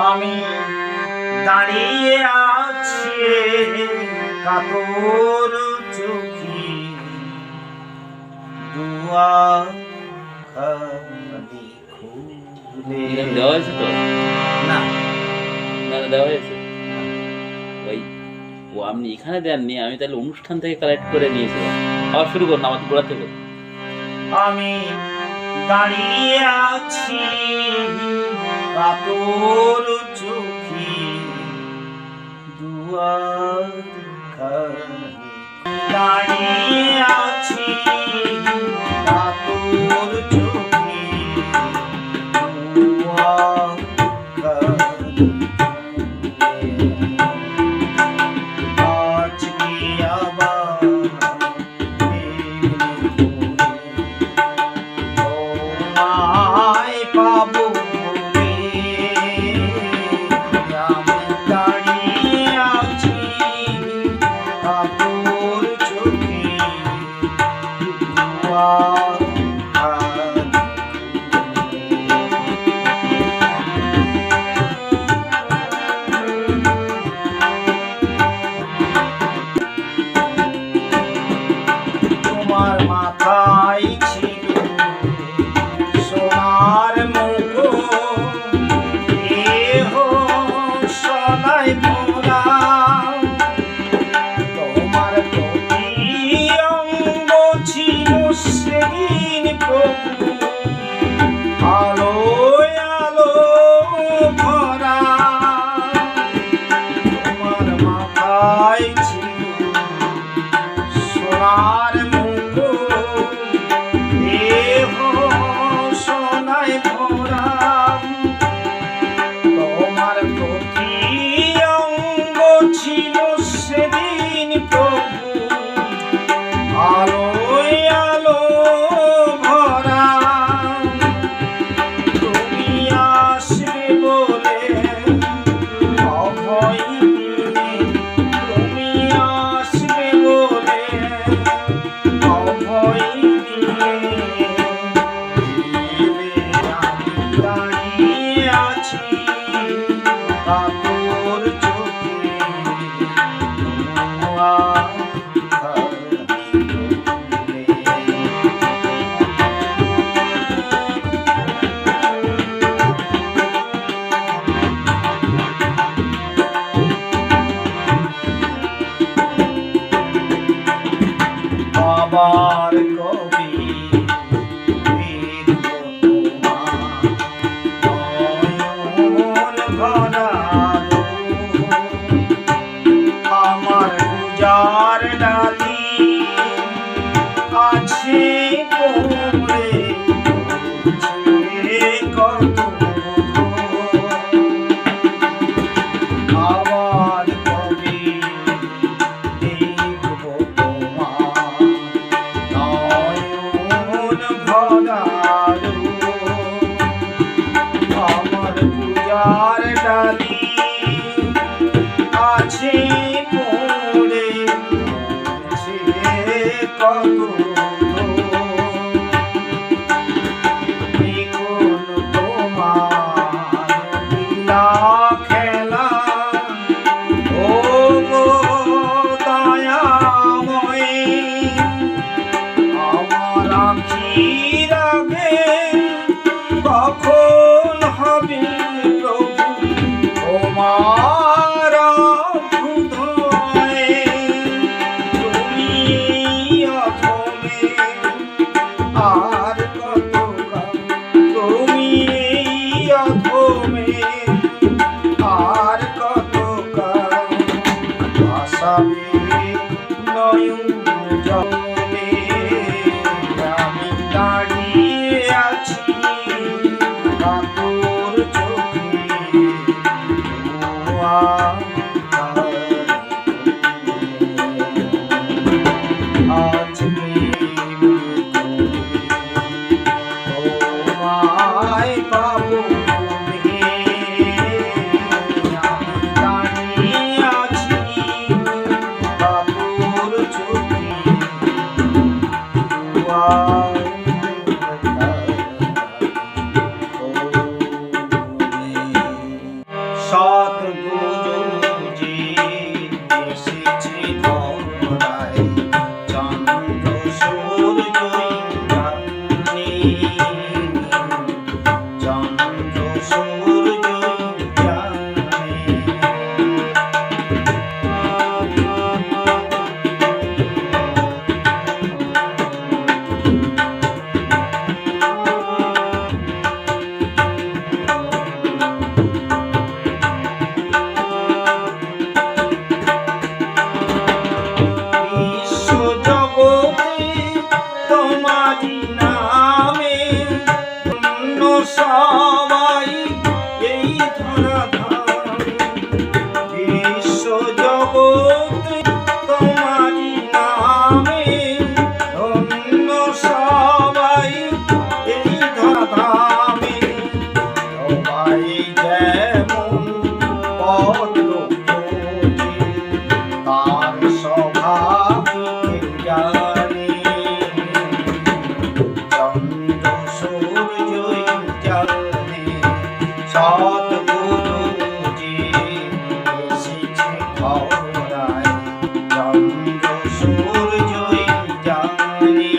আমি দাঁড়িয়ে আছি কাতর চোখে, দুয়ার খালি খুলে। দেওয়া হয়েছে তো না না দেওয়া হয়েছে ওই ও আপনি এখানে দেননি, আমি তাহলে অনুষ্ঠান থেকে কালেক্ট করে নিয়েছিলাম। আবার শুরু করুন আমাদের গোড়া থেকে। আমি দাঁড়িয়ে আছি কাতর চোখে, দুয়ার খালি। দাঁড়িয়ে আছি কাতর চোখে, দুয়ার খালি। আজকে আবার পাবো বলে আমি দাঁড়িয়ে আছি কাতর চোখে, দুয়ার খালি। তোমার মাথায় ছিল সোনার মুকুট, দেহ সোনায় ভরা, তোমার প্রতি অঙ্গ ছিল সেদিন প্রভু আলোয় আলো ভরা। তোমার মাথায় ছিল সোনার মুকুট, দেহ সোনায় ভরা, তোমার প্রতি অঙ্গ ছিল সেদিন প্রভু আলোয় আলো ভরা। তুমি আসবে বলে অভয় দিনে, তুমি আসবে বলে অভয় দিনে, আমি দাঁড়িয়ে আছি কাতর চোখে, দুয়ার খালি খুলে। বাবার কবি নয়ন ভরা, আমার পূজার ডালি আছে পড়ে কত আবার কবি দেখব তোমার নয়ন ভরা, আমার পূজার ডালি আছে পড়ে কত। দেখুন তোমার লীলা খেলা, ও গো দয়াময়, আমার আখির আগে কখন হবে প্রভু ধরাধাম বিশ্ব জগৎ তোমারি নামে ধন্য সবাই এই ধরাধামে সবাই যেমন পদ্ম খোঁজে তার স্বভাব জানে চন্দ্র সূর্যই জানে সদ্গুরুজি এসেছে ধরায় চন্দ্র সূর্যই জানে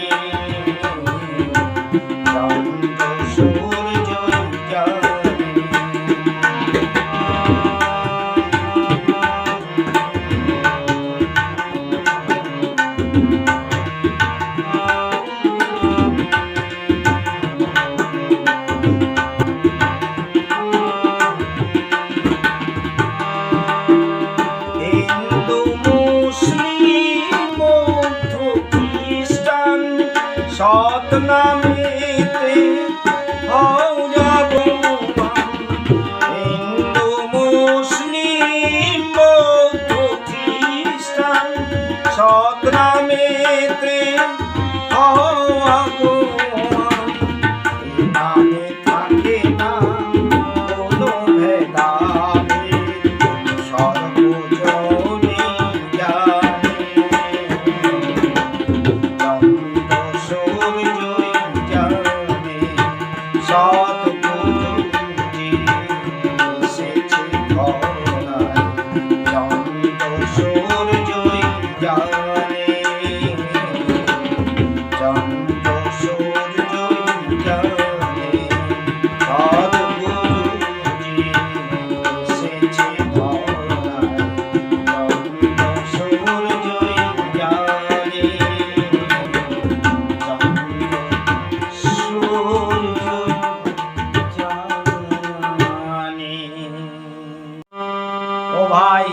চন্দ্র সূর্যই জানে হিন্দু মুসলিম বৌদ্ধ খ্রিস্টান সৎ নামেতে হও ভগবান হিন্দু মুসলিম বৌদ্ধ খ্রিস্টান সৎ নামেতে হও ভগবান এই নামে থাকে না কোনো ভেদাভেদ সর্বজনে জানে চন্দ্র সূর্যই জানে সদ্গুরুজি এসেছে ধরায় চন্দ্র সূর্যই জানে চন্দ্র সূর্যই জানে সদ্গুরুজি এসেছে ধরায় চন্দ্র সূর্যই জানে চন্দ্র সূর্যই জানে। ও ভাই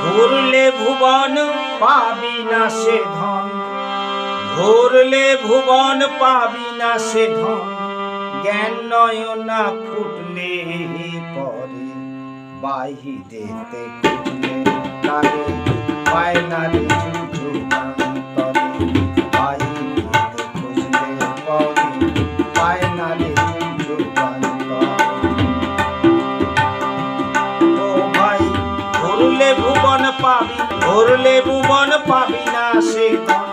ঘুরলে ভুবন পাবি না সে ধন ঘুরলে ভুবন পাবি না সে ধন জ্ঞান নয়না ফুটলে পরে বাহিরেতে খুঁজলে তারে পায় না রে যুগান্তরে বাহিরেতে খুঁজলে পরে পায় না রে যুগান্তরে ও ভাই ঘুরলে ভুবন পাবি না সে ধন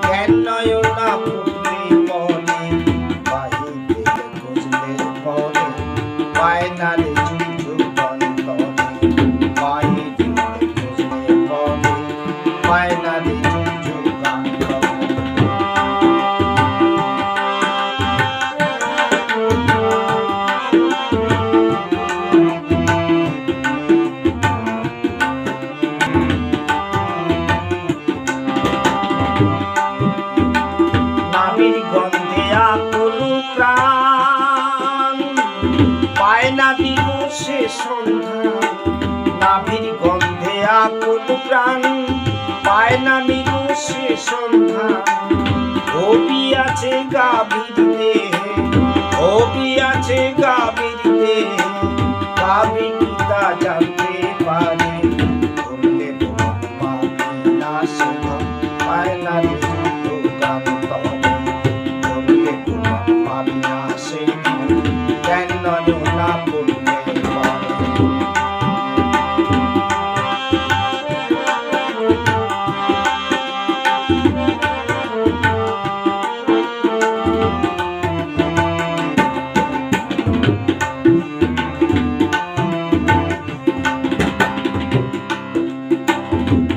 জ্ঞান নয়না ফুটলে পরে বাহিরে খুঁজলে পরে পায় না রে যুগান্তরে বাহিরে খুঁজলে পরে পায় না রে যুগান্তরে নাবির গন্ধে আকুল প্রাণ পায় না দিবসে সন্ধ্যা নাবির গন্ধে আকুল প্রাণ পায় না দিবসে সন্ধ্যা হবি আছে গাভীর দেহে হবি আছে গাভীর দেহে গাভী কি তা জানতে পারে ঘুরলে ভুবন পাবি না সে ধন পায় না রে যুগান্তরে ঘুরলে ভুবন পাবি না সে ধন জ্ঞান নয়না ফুটলে পরে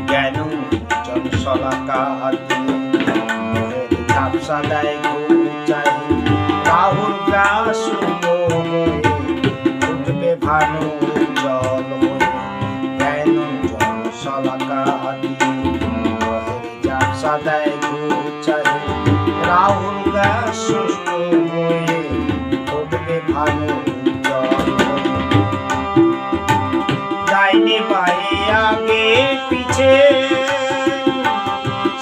জ্ঞান জনশলাকা দিয়ে ঝাপসা দেয় ঘুচাই রাহুল গ্রাস হয়ে উঠবে ভানু জল হয়ে জ্ঞান জনশলাকা দিয়ে ঝাপসা দেয় ঘুচাই রাহুল গ্রাস হয়ে উঠবে ভানু জল হয়ে ডাইনে বায়ে আগে পিছে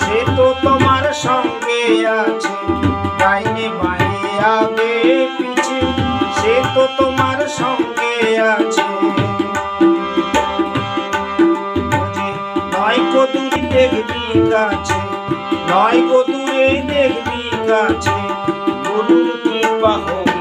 সে তো তোমার সঙ্গে আছে ডাইনে বায়ে আগে পিছে সে তো তোমার সঙ্গে আছে। নয় গো দূরে দেখবি কাছে, নয় গো দূরে দেখবি কাছে, গুরুর কৃপা হোক